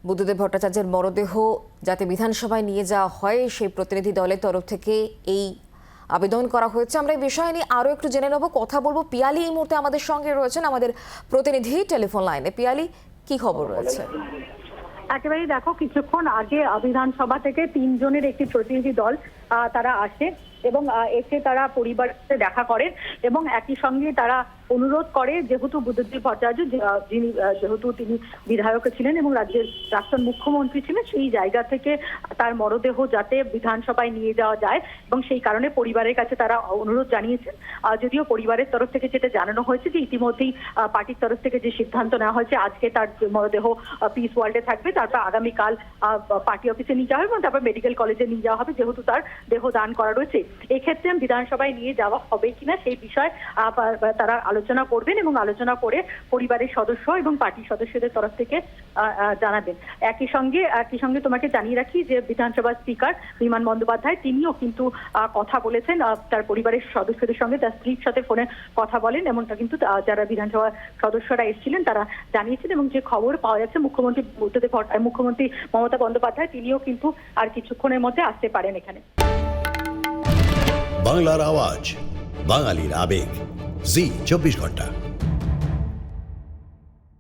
বুদ্ধদেব ভট্টাচার্যের মরদেহ যাতে বিধানসভায় নিয়ে যাওয়া হয় সেই প্রতিনিধি দলের তরফ থেকে এই আবেদন করা হয়েছে। আমরা এই বিষয় নিয়ে আরও একটু জেনে নেব, কথা বলবো। পিয়ালি এই মুহূর্তে আমাদের সঙ্গে রয়েছেন, আমাদের প্রতিনিধি টেলিফোন লাইনে। পিয়ালি, কি খবর রয়েছে? একেবারেই দেখো, কিছুক্ষণ আগে বিধানসভা থেকে 3 জনের একটি প্রতিনিধি দল তারা আসে এবং এসে তারা পরিবারের সাথে দেখা করেন এবং একই সঙ্গে তারা অনুরোধ করে, যেহেতু বুদ্ধদেব ভট্টাচার্য যেহেতু তিনি বিধায়ক ছিলেন এবং রাজ্যের প্রাক্তন মুখ্যমন্ত্রী ছিলেন, সেই জায়গা থেকে তার মরদেহ যাতে বিধানসভায় নিয়ে যাওয়া যায় এবং সেই কারণে পরিবারের কাছে তারা অনুরোধ জানিয়েছেন। যদিও পরিবারের তরফ থেকে যেটা জানানো হয়েছে যে ইতিমধ্যেই পার্টির তরফ থেকে যে সিদ্ধান্ত নেওয়া হয়েছে, আজকে তার মরদেহ পিস ওয়ার্ল্ডে থাকবে, তারপর আগামীকাল পার্টি অফিসে নিয়ে যাওয়া হবে এবং তারপর মেডিকেল কলেজে নিয়ে যাওয়া হবে, যেহেতু তার দেহ দান করা রয়েছে। এক্ষেত্রে বিধানসভায় নিয়ে যাওয়া হবে কিনা সেই বিষয়ে তারা আলোচনা করবেন এবং আলোচনা করে পরিবারের সদস্য এবং পার্টির সদস্যদের তরফ থেকে জানাবেন। একই সঙ্গে তোমাকে জানিয়ে রাখি যে বিধানসভার স্পিকার বিমান বন্দ্যোপাধ্যায় তিনিও কিন্তু কথা বলেছেন, তার পরিবারের সদস্যদের সঙ্গে, তার স্ত্রীর সাথে ফোনে কথা বলেন। এমনটা কিন্তু যারা বিধানসভার সদস্যরা এসেছিলেন তারা জানিয়েছেন এবং যে খবর পাওয়া যাচ্ছে মুখ্যমন্ত্রী মমতা বন্দ্যোপাধ্যায় তিনিও কিন্তু আর কিছুক্ষণের মধ্যে আসতে পারেন এখানে। বাংলার আওয়াজ, বাঙালির আবেগ, জি 24 ঘন্টা।